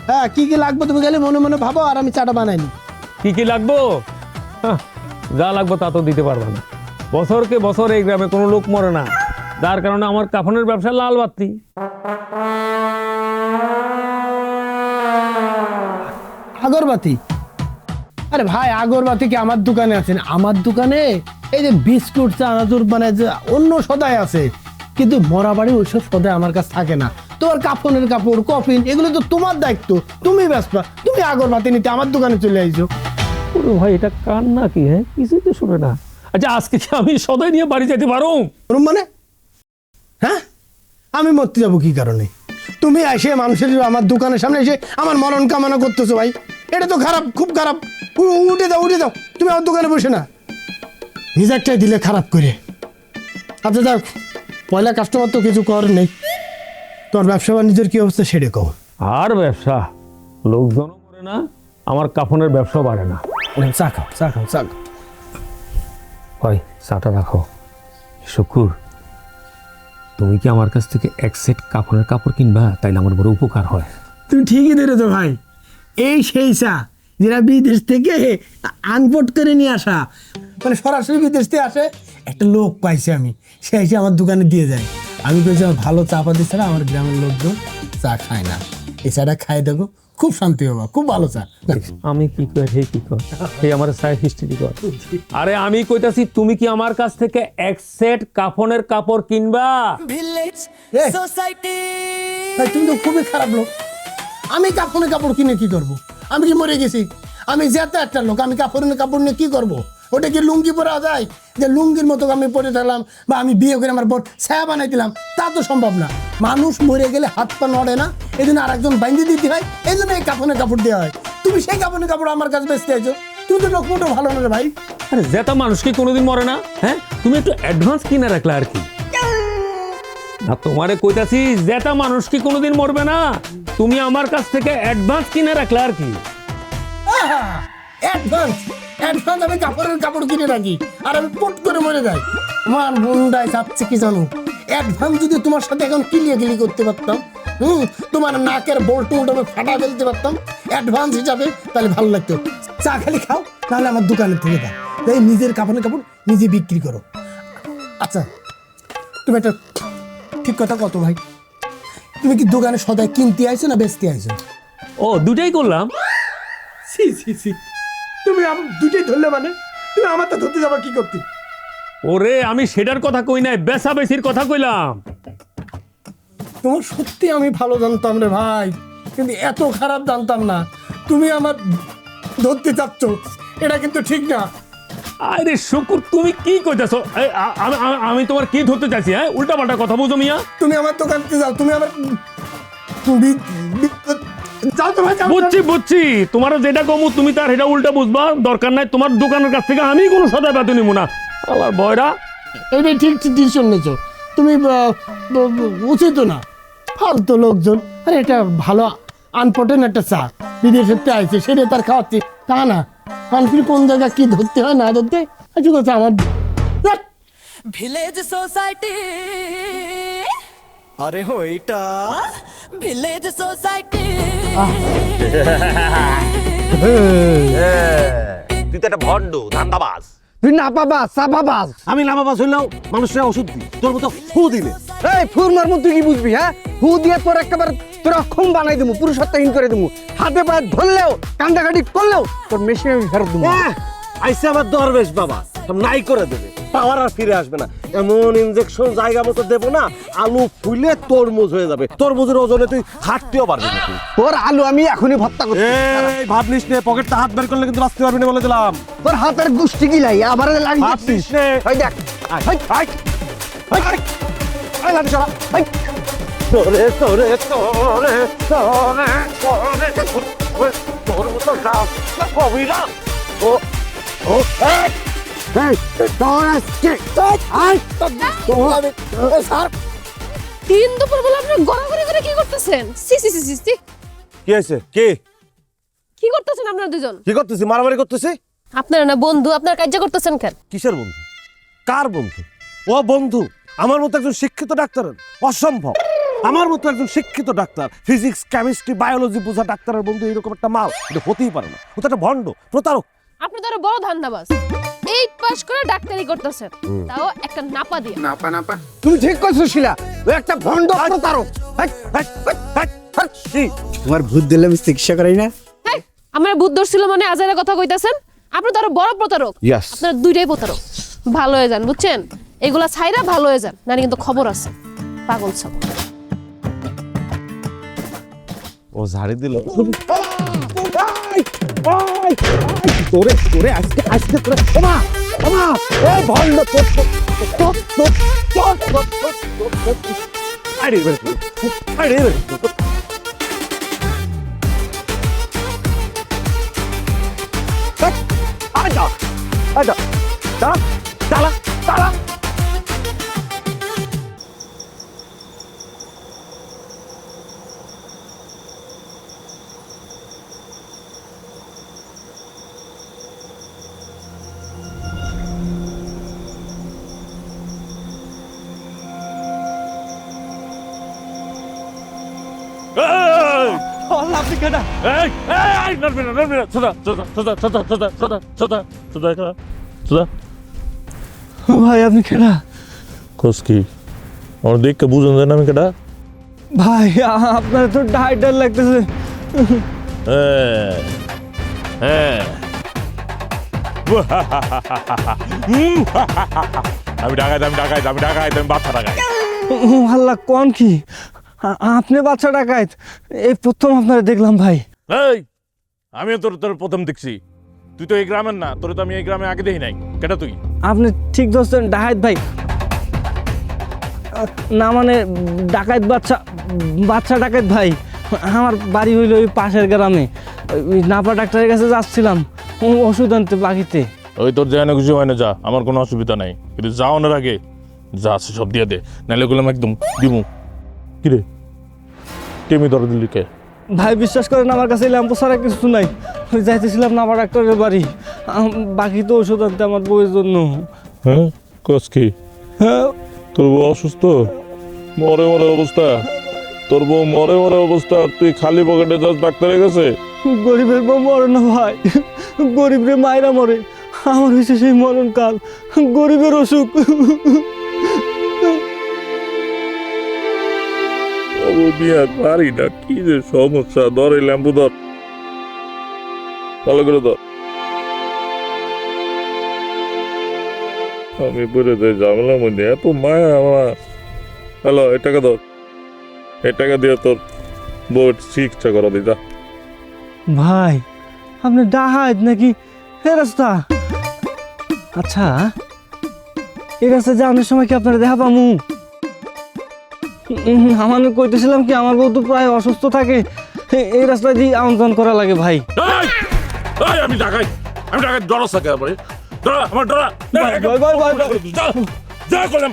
হ্যাঁ কি কি লাগবে তুমি গেলে মনে মনে ভাবো, আর আমি চাটা বানাই নি। কি কি লাগবো? যা লাগবো তা তো দিতে পারবে না। বছরকে বছর এই গ্রামে কোনো লোক মরে না, যার কারণে আমার কাফনের ব্যবসা লাল বাতি। আগরবাতি? আরে ভাই আগরবাতি কি আমার দোকানে আছে? আমার দোকানে এই যে বিস্কুট চানাচুর মানে যে অন্য সদাই আছে, কিন্তু মরা বাড়ি ওইসব সদাই আমার কাছে থাকে না। তোমার কাফনের কাপড় কফিন এগুলো তো তোমার দায়িত্ব, তুমি ব্যস্ত, তুমি আগরবাতি নিতে আমার দোকানে চলে আইছো। ওরে ভাই এটা কান নাকি? হ্যাঁ কিছুই তো শুনে না। আচ্ছা আজকে কি আমি সদাই নিয়ে বাড়ি যেতে পারো? মানে হ্যাঁ আমি মরতে যাবো কি কারণে? তুমি এসে মানুষের আমার দোকানের সামনে এসে আমার মরণ কামনা করতেছো ভাই, এটা তো খারাপ, খুব খারাপ। উঠে যাও উঠে যাও, তুমি আমার দোকানে বসে না, নিজেরটাই দিলে খারাপ করে। আচ্ছা যাক, পয়লা কাস্টমার তো কিছু কর নেই, তোর ব্যবসা বাণিজ্যের কি অবস্থা সেটা কও। আর ব্যবসা লোকজনও মরে না, আমার কাফনের ব্যবসাও বাড়ে না। চা খাও চা খাও চা খাও। ভাই চাটা রাখো। শুকুর, তুমি কি আমার কাছ থেকে এক সেট কাফনের কাপড় কিনবা? তাইলে আমার বড় উপকার হয়। তুমি ঠিকই ধরেছো ভাই, এই সেই চা যেটা বিদেশ থেকে আনপোর্ট করে নিয়ে আসা, মানে সরাসরি বিদেশ থেকে আসে। একটা লোক পাইছি আমি, সে এসে আমার দোকানে দিয়ে যায়। আমি বলছি আমার ভালো চা পাতি ছাড়া আমার গ্রামের লোকজন চা খায় না, এই চাটা খাই দেখো, খুব শান্তি হবা, খুব ভালো চা। আমি কি কর হে কি কর হে আমার সাইড হিস্ট্রি কর। আরে আমি কইতাছি তুমি কি আমার কাছ থেকে এক সেট কাফনের কাপড় কিনবা? এই, ভাই, তুমি তো খুবই খারাপ লোক। আমি কাপড়ের কাপড় কিনে কি করব? আমি কি মরে গেছি? আমি যেতে একটা লোক, আমি কাপড়ের কাপড় নিয়ে কি করব? ওটা কি লুঙ্গি পরা যায় যে লুঙ্গির মতো আমি পরে থাকলাম, বা আমি বিয়ে করে আমার বোন ছায়া বানাই দিলাম? তা তো সম্ভব না। মানুষ মরে গেলে হাত পা নড়ে না, এই জন্য আরেকজন বাইন্ধে দিতে হয়, এই জন্য এই কাপড়ের কাপড় দেওয়া হয়। তুমি সেই কাপড়ের কাপড় আমার কাছে বেচতে আইছো, তুমি তো লোক মোটো ভালো না রে ভাই। আরে যেটা মানুষ কি কোনোদিন মরে না? হ্যাঁ তুমি একটু অ্যাডভান্স কিনে রাখলা আর কি। না তোমারে কইতাছি যেটা মানুষ কি কোনোদিন মরবে না, তুমি আমার কাছ থেকে অ্যাডভান্স কিনে রাখলা আর কি। অ্যাডভান্স অ্যাডভান্স আমি কাপড়ের কাপড় কিনে রাখি, আর আমি পট করে মরে যাই। আমার বোনটাই চাচ্ছে কি জানো, অ্যাডভান্স যদি তোমার সাথে এখন কিলিয়াকিলি করতে পারতাম, তোমার নাকের বোল্ট আমি ফাটা ফেলতে পারতাম অ্যাডভান্স হিসাবে, তাহলে ভালো লাগতো। চা খালি খাও, তাহলে আমার দোকানের থেকে দাও, তাই নিজের কাপড়ের কাপড় নিজে বিক্রি করো। আচ্ছা তুমি একটা ঠিক কথা কত ভাই, তুমি কি দোকানে সদাই কিনতে আইছো না বেচতে আইছো? ও দুটাই করলাম। সি সি সি, তুমি আমার দুটোই ধরলে মানে? তুমি আমার তো ধরতে যাবা কি করতে? ওরে আমি সেটার কথা কই নাই, বেচা বেচির কথা কইলাম। তোমার সত্যি আমি ভালো জানতাম রে ভাই, কিন্তু এত খারাপ জানতাম না। তুমি আমার ধরতে চাচ্ছ, এটা কিন্তু ঠিক না। আরে শুকুর তুমি কি কইতাছো? আমি তোমার কি ধরতে চাইছি? হ্যাঁ উল্টা পাল্টা কথা বুঝো মিয়া। তুমি আমার দোকানতে যাও, তুমি আমার যাও তো ভাই, যাও। বুঝছি বুঝছি, তোমার যেটা কমু তুমি তার সেটা উল্টা বুঝবা, দরকার নাই। তোমার দোকানের কাছ থেকে আমি কোনো সদাই বাতি নিব না। আল্লাহর বয়রা, এইটাই ঠিক ডিসিশন নিয়েছো তুমি, উচিত না। ফালতু লোকজন, আরে এটা ভালো আনপটেন একটা চা বিদেশের থেকে আইছে, সেটা তার খাওয়াচ্ছি তা না। মানুষের কোন জায়গা কি ধরতে হয় না ধরতে আচ্ছা কথা আমার ভিলেজ সোসাইটি, আরে হইটা ভিলেজ সোসাইটি। তুই তো একটা ভণ্ড ধান্দাবাজ। তুই না পাবা চাপাবাজ। আমি নামাবাজ হইলেও মানুষের ওষুধ দিই, তোর মতো ফু দিলে। এই ফুর মারমু তুই কি বুঝবি? হ্যাঁ ফু দিয়ে তোর একেবারে তোর অক্ষম বানাই দেবো, পুরুষত্বহীন করে দেবো। হাতে পায়ে ধরলেও কান্দাকাটি করলেও তোর মেশিন আমি ফেরত দেবো। আইসে আমার দরবেশ বাবা, সব নাই করে দেবে, পাওয়ার আর ফিরে আসবে না। এমন ইনজেকশন জায়গা মতো দেবো না, আলু ফুলে তরমুজ হয়ে যাবে। তরমুজের ওজনে তুই হাঁটতেও পারবি না। তুই তোর আলু আমি এখনই ভর্তা করছি। এই ভাবলিস নে, পকেটটা হাত বের করলে কিন্তু বাঁচতে পারবি না বলে দিলাম। তোর হাতের গুষ্টি গিলাই আবার লাগিয়ে ভাবলিস নে। ওই দেখ আয়, আয়, আয়, আয়, আয়, লাঠি সরা, আয়। তোরে তোরে তোরে তোরে তোরে তোর মতো গাছ কবি না। ও ও এই এই, তোর আজকে আয় স্যার তিন দুপুর বেলা আপনি গড়াগড়ি করে কি করতেছেন? সি সি সি সি সি। কি হয়েছে? কি কি করতেছেন আপনারা দুজন? কি করতেছি? মারামারি করতেছি? আপনারা না বন্ধু, আপনারা কাজ করতেছেন কেন? কিসের বন্ধু? কার বন্ধু? ও বন্ধু আমার মতো একজন শিক্ষিত ডাক্তার? অসম্ভব। আমার মতো একজন শিক্ষিত ডাক্তার, ফিজিক্স কেমিস্ট্রি বায়োলজি বোঝা ডাক্তারের বন্ধু এরকম একটা মাল এটা হতেই পারে না। ও তো একটা ভণ্ড, প্রতারক। আপনি তো আরো বড় ধান্দাবাজ। 8 পাস করে ডাক্তারি করতেছেন, তাও একটা নাপা দিয়ে। নাপা নাপা তুমি ঠিক কইছো শিলা, ও একটা ভণ্ড প্রতারক। Hi, hi, hi, hi, hi, কি? তোমার ভূত দিলে আমি চিকিৎসা করাই না। হেই, আমার বুদ্ধ ছিল মানে আজারে কথা কইতাছেন। আপনি তো আরো বড় প্রতারক। Yes. আপনার দুইটাই প্রতারক। ভালো হয়ে যান, বুঝছেন? এগুলা ছাইরা ভালো হয়ে যান, নানি কিন্তু খবর আছে। পাগল সব। ও ঝাড়ি দিল। তোরে তোরে আজকে আজকে তোরে ওমা ওমা ও ভণ্ড তোর আরে বেরে আরে বেরে আজা আজা দাঁড়া দাঁড়া দাঁড়া আপনি কেডা? ভাই আপনি কেডা? কি আমার দেখে বুঝুন যায় না আমি কেটা ভাই আপনার তো ডাইডার লাগতেছে। আমি ডাকাইত আমি বাচ্চা ডাকাই আল্লাহ কোন কি আপনি বাচ্চা ডাকাইত? এই প্রথম আপনারা দেখলাম ভাই। এই আমিও তোর প্রথম দেখছি। তুই তো এই গ্রামের না, তোর তো আমি এই গ্রামে আগে দেখি নাই। কেটা তুই? আপনি ঠিক ধরছেন, ডাকাইত ভাই না, মানে ডাকাইত বাচ্চা ডাকাইত ভাই। আমার বাড়ি হইল ওই পাশের গ্রামে। ওই নাপা ডাক্তারের কাছে যাচ্ছিলাম ওষুধ আনতে বাকিতে। ওই তোর যায় না কিছু হয় না, যা, আমার কোনো অসুবিধা নাই। কিন্তু যাওয়ানোর আগে যা আছে সব দিয়ে দে, নাহলে গুলো একদম দিমু। কিরে টেমি ধরে দিলি কে? ভাই বিশ্বাস করেন আমার কাছে ল্যাম্পো ছাড়া কিছু নাই। ওই যাইতেছিলাম নাপা ডাক্তারের বাড়ি, বাকি তো ওষুধ আনতে আমার বউয়ের জন্য। হ্যাঁ কস কি? হ্যাঁ তোর বউ অসুস্থ, মরে অবস্থা। তোর বউ মরে অবস্থা, তুই খালি পকেটে যাস ডাক্তারের কাছে? গরিবের বউ মরে না ভাই, গরিবরে মায়েরা মরে। আমার হয়েছে সেই মরণ কাল, গরিবের অসুখ। পারি না, কি যে সমস্যা। ধর এই ল্যাম্পু ধর, ভালো করে ধর। আমি পড়ে যাই ঝামেলার মধ্যে, এত মায়া আমার। হ্যালো, এই টাকা ধর, এই টাকা দিয়ে তোর বউ চিকিৎসা করা দিই যা। ভাই আপনি ডাহাত নাকি হে রাস্তা? আচ্ছা এই রাস্তা যাওয়ানোর সময় কি আপনারা দেখা পামু? আমার কইতেছিলাম কি, আমার বউ তো প্রায় অসুস্থ থাকে, এই রাস্তায় দিয়ে আমন্ত্রণ করা লাগে ভাই। আমি ঢাকাই ডরা থাকে আমার ডরা। যা করলাম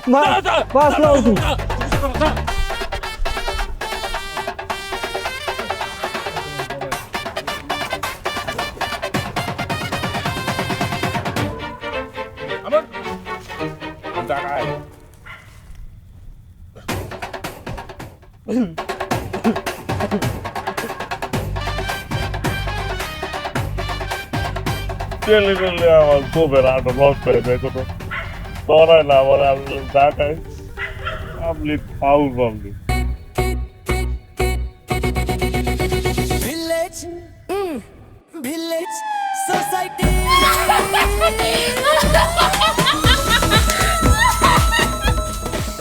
আমার খুবের আটো নষ্ট হয়ে যায়। কোনো তরাই না আমার, আমি ঢাকায় public foul public. Village, village society.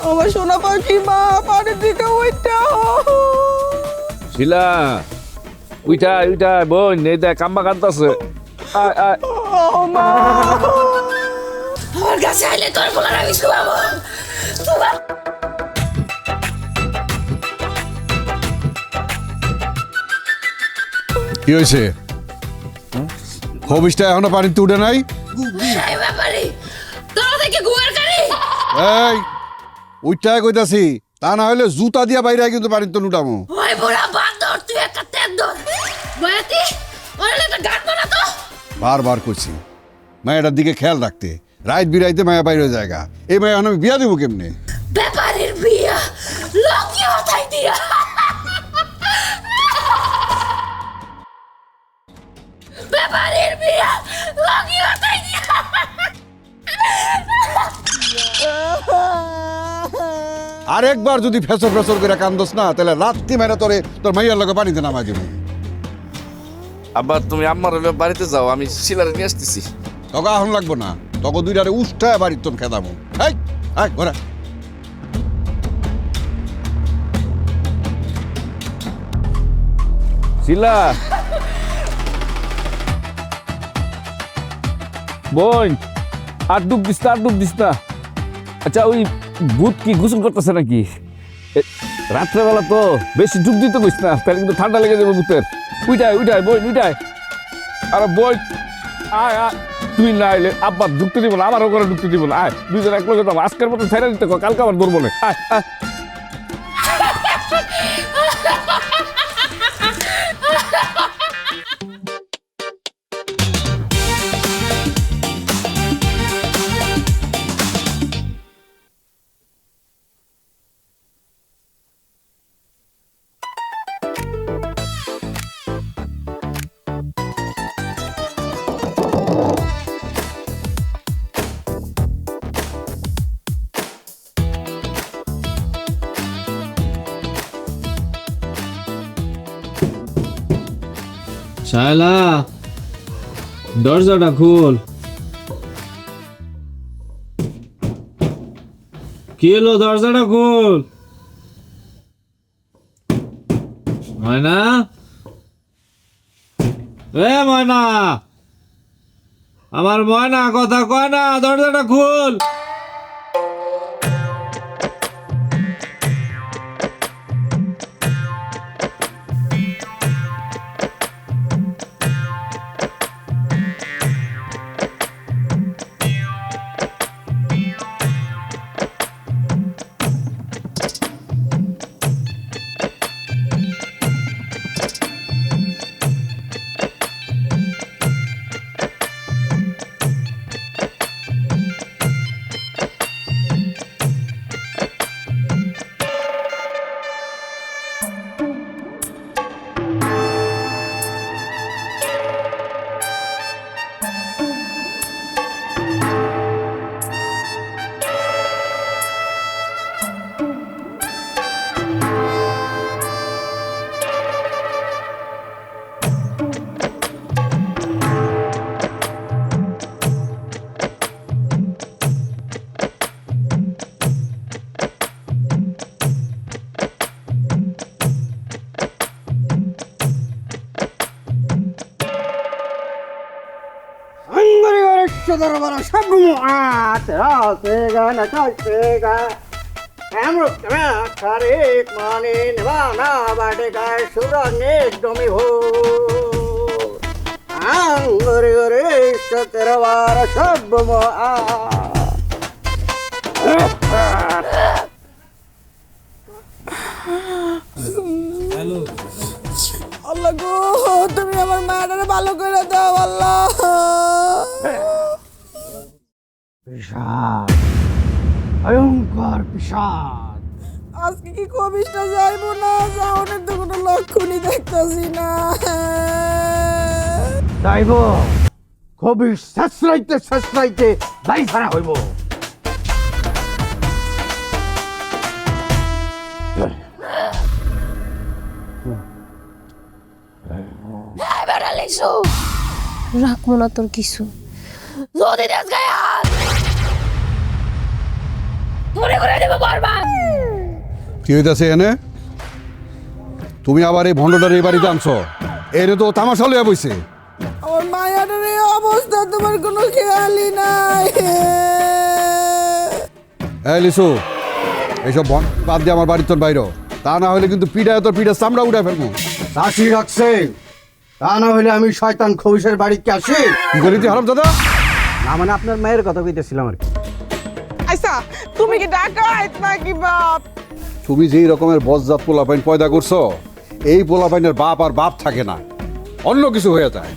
আমার সোনা পাখি মা পানির দিকে ওইটা। শিলা উইটা উইটা বোন এই দেখ কাম্বা কাঁদতাছে। আয় আয় আমার কাছে আইলে তোর বলার আমি শুয়াবো। কি হয়েছে? হবিসটা এখনো পানিতে উঠে নাই? ব্যাপারে তোর থেকে গুয়ার কারি। এই ওইটাই কইতাছি, তা না হলে জুতা দিয়া বাইরে কিন্তু পানিতে লুটামো। ওই বুড়া বান্দর, তুই একটা তেন্দর বয়াতি ওরে একটা গান বানা তো। বারবার কইছি মায়েটার দিকে খেয়াল রাখতে, রাইত বিরাইতে মায়া বাইরে জায়গা। এই মায়া এখন আমি বিয়া দেবো কেমনে? ব্যাপারের বিয়া লক্ষ্মী মাথায় দিয়া ব্যাপারের বিয়া লক্ষ্মী মাথায় দিয়া আর একবার যদি ফেসর ফেসর করে কান্দস না তাহলে রাত্রি মেরে তোর মাইয়ার লগে পানিতে নামাই দিব। আব্বা তুমি আম্মার হলে বাড়িতে যাও, আমি শিলারে নিয়ে আসতেছি। তোকে আহন লাগবো না, তোকে দুইটারে উষ্ঠায় বাড়ির তোর খেদামো। এই আয় ঘোরা। শিলা বোন, আর ডুব দিস না, আর ডুব দিস না। আচ্ছা ওই ভূত কি গোসল করতেছে নাকি? রাত্রেবেলা তো বেশি ডুব দিতে কইস না, তাহলে কিন্তু ঠান্ডা লেগে যাবে ভূতের। উইটাই উইটাই বোন উইটাই। আরে বোন আয় আয়, তুই না আইলে আব্বা ঢুকতে দিব না, আমারও করে ঢুকতে দিব না। আয় দুইজন এক লগে যাবো, আজকের মতো ছেড়ে দিতে কর, কালকে আবার ধরবো না। আয় আয়। শায়লা, দরজাটা খুল। কি এলো? দরজাটা খুল। ময়না, এ ময়না, আমার ময়না কথা কয় না, দরজাটা খুল। दरबार सब तेरा सेगा नचाएगा अमृत में सारे माने निभाना बाटेगा सुरंगे डोमी हो गरे गरे तेरा वार सब আল্লাহ গো, তুমি আমার মাটারে ভালো করে দাও আল্লাহ। भयंकर पिशाच আজকে কি কবিসটা যাইবো না? যাওনের তো কোনো লক্ষণই দেখতেছি না। যাইব কবির শেষরাইতে বাড়ি ছাড়া হইব। রাখবো না তোর কিছু। যদি দেশ গায়ে হাত ধরে করে দেবো বরবাদ। কি হইতাছে এনে? তুমি আবার এই ভণ্ডটার এই বাড়িতে আনছো? এনে তো তামাশা লইয়া বইছে। আমার মায়াটার এই অবস্থা তোমার কোনো খেয়ালই নাই। এই লিসু, এইসব বাদ দিয়ে আমার বাড়ির তোর বাইরে, তা না হলে কিন্তু পিঠায় তোর পিঠা চামড়া উঠে ফেলবো। চাষি রাখছে, তা না হলে আমি শয়তান খবিসের বাড়িতে আসি। কি করি তুই হারাম দাদা? না মানে আপনার মায়ের কথা কইতেছিলাম আর কি। আচ্ছা, তুমি কি ডাকাইত নাকি বাপ? তুমি যেই রকমের বজ্জাত পোলাপাইন পয়দা করছো, এই পোলাপাইনের বাপ আর বাপ থাকে না, অন্য কিছু হয়ে যায়।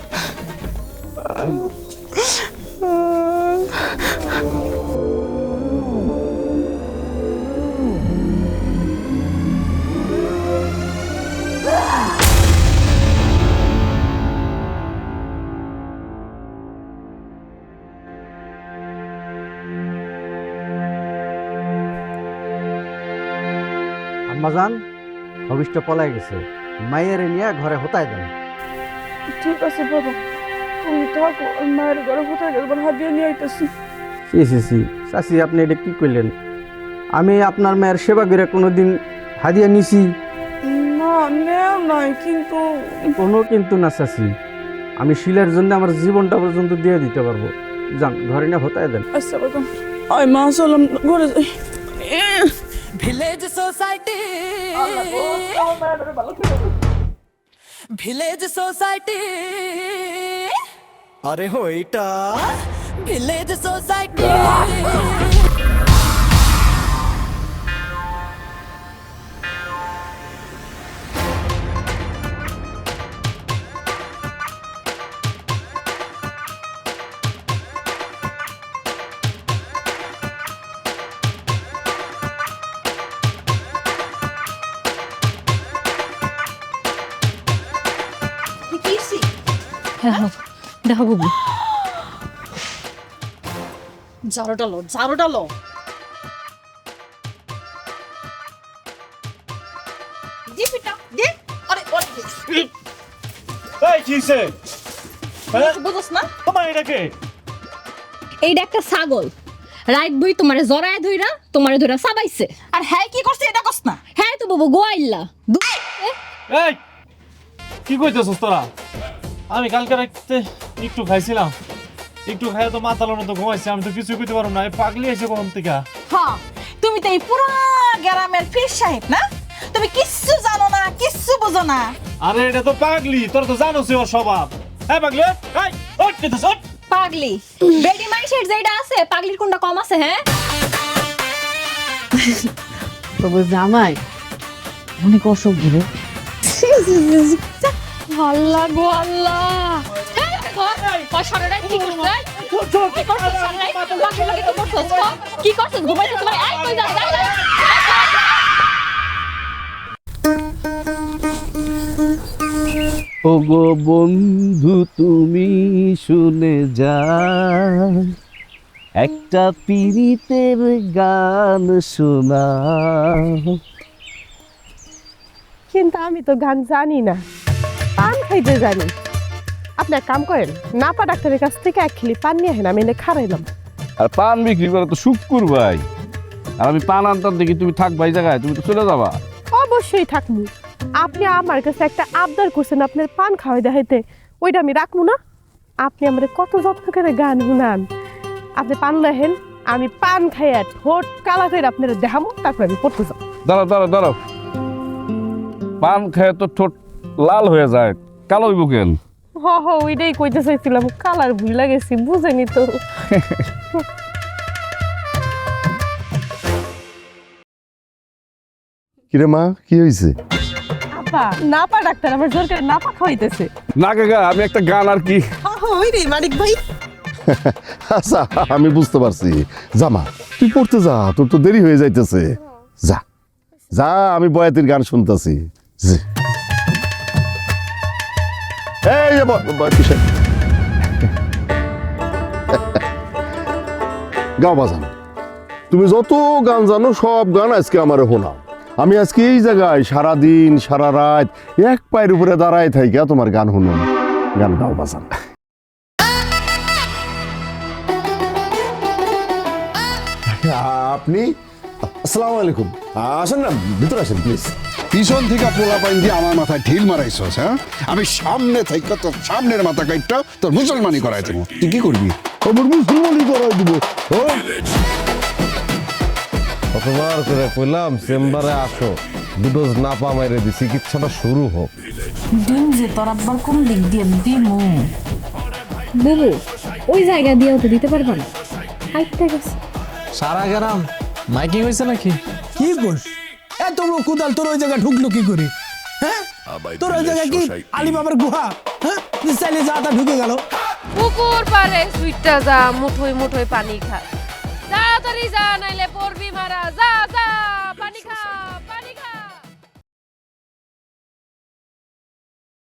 আম্মাজান ভবিষ্যৎ পলাই গেছে, মায়ের নিয়ে ঘরে হতায় দেন। ঠিক আছে বাবা, তুমি থাকো, আমি মায়ের ঘরে কোথায় গেলে হাদিয়া নিয়ে আইতেছি। সি চাচি, আপনি এটা কি করলেন? আমি আপনার মায়ের সেবা করে কোনোদিন হাদিয়া নিছি? না, নেও নাই, কিন্তু কোনো কিন্তু না চাচি, আমি শিলার জন্য আমার জীবনটা পর্যন্ত দিয়ে দিতে পারবো। যান, ঘরে না হতায় দেন। আচ্ছা বাবা, আয় মা, চলাম ঘরে যাই। ভিলেজ সোসাইটি, ভিলেজ সোসাইটি, আরে হইটা ভিলেজ সোসাইটি। হ্যাঁ দেখো বুবু, ঝাড়ুটা লো, ঝাড়ুটা লো। এইটা একটা ছাগল, রাইট বই তোমারে জড়ায় ধইরা তোমারে ধইরা সাবাইছে। আর হ্যাঁ কি করছে এটা কস না? হ্যাঁ তো বাবু গোয়াইল্লা। এই কি কইতেছস তোরা? আমি কালকে রাতে একটু খাইছিলাম, একটু খাইয়া তো মাতালোর মতো ঘুমাইছি, আমি তো কিছুই কইতে পারবো না। এই পাগলি আইছে কোন থেকে? হ্যাঁ, তুমি তো এই পুরা গ্রামের পীর সাহেব না? তুমি কিচ্ছু জানো না, কিচ্ছু বুঝো না। আরে এটা তো পাগলি, তোর তো জানোসই ওর স্বভাব। হ্যাঁ পাগলি, এই ওঠ কইতেছ, ওঠ। পাগলি বেডি মানুষের যেটা আছে পাগলির কোনটা কম আছে? হ্যাঁ তবে জামাই অনেক অসুখ ঘুরে। আল্লাহ গো আল্লাহ, কি করছিস? ঘুমাইছিস তোমার? এই কই যাস? ও গো বন্ধু তুমি শুনে যাও, একটা পীড়িতের গান শোনাও। কিন্তু আমি তো গান জানি না, পান খাইতে জানি। আপনি এক কাম করেন, নাপা ডাক্তারের কাছ থেকে 1 কিলো পান নিয়ে আসেন, আমি এনে খারাইলাম। আর পান বিক্রি করে তো শুক্কুর ভাই, আর আমি পান আনতাম দেখি তুমি থাকবা এই জায়গায়, তুমি তো চলে যাবা। অবশ্যই থাকবো। আপনি আমার কাছে একটা আবদার করছেন আপনার পান খাওয়াই দেখাইতে, ওইটা আমি রাখবো না? আপনি আমার কত যত্ন করে গান শুনান। আপনি পান লেহেন, আমি পান খাইয়া ঠোঁট কালা করে আপনার দেখাবো, তারপর আমি পড়তে যাবো। দাঁড়াও দাঁড়াও দাঁড়াও, পান খেয়ে তো ঠোঁট লাল হয়ে যায়, কালো হইব কেন? ওইটাই কইতে চাইছিলাম, কালার ভুলে গেছি, বুঝেনি তো। কিরে মা, কি হয়েছে? আপা, নাপা ডাক্তার আমার জোর করে নাপা খাওয়াইতেছে। না কাকা, আমি একটা গান আর কি। ওই রে মানিক ভাই, আচ্ছা, আমি বুঝতে পারছি। জামা, তুই পড়তে যা, তোর তো দেরি হয়ে যাইতেছে। যা যা, আমি বয়াতির গান শুনতেছি। এই যে বয়াতি সাহেব, গাও বাজান, তুমি যত গান জানো সব গান আজকে আমারে শোনাও। আমি আজকে এই জায়গায় সারাদিন সারা রাত এক পায়ের উপরে দাঁড়ায় থাকি তোমার গান শুনুন। গান গাও বাজান। আপনি? আসসালামু আলাইকুম, আসেন না, ভিতরে আসেন প্লিজ। পিছন থেকে পোলা পাইন দিয়ে আমার মাথায় ঢিল মারাইছস? হ্যাঁ, আমি সামনে থেকে তোর সামনের মাথা কাইটটা তোর মুসলমানি করাই দেবো। তুই কি করবি? আমার মুসলমানি করাই দেবো। কতবার করে কইলাম চেম্বারে আসো, দুটো নাপা মাইরে দি, চিকিৎসাটা শুরু হোক। ডিম যে তোর আব্বার কোন দিক দিয়ে দিমু? বুবু ওই জায়গা দিয়েও তো দিতে পারবা না। আইতে গেছে সারা গ্রাম মাইকিং হয়েছে নাকি? কি বল, এত বড় কুদাল তোর ওই জায়গায় ঢুকলো কি করে? হ্যাঁ, তোর ওই জায়গায় কি আলিবাবার গুহা? হ্যাঁ, চাইলে যা তা ঢুকে গেল। পুকুর পারে সুইটটা যা, মুঠোয় মুঠোয় পানি খা, তাড়াতাড়ি যা, নাইলে পড়বি মারা। যা যা, পানি খা।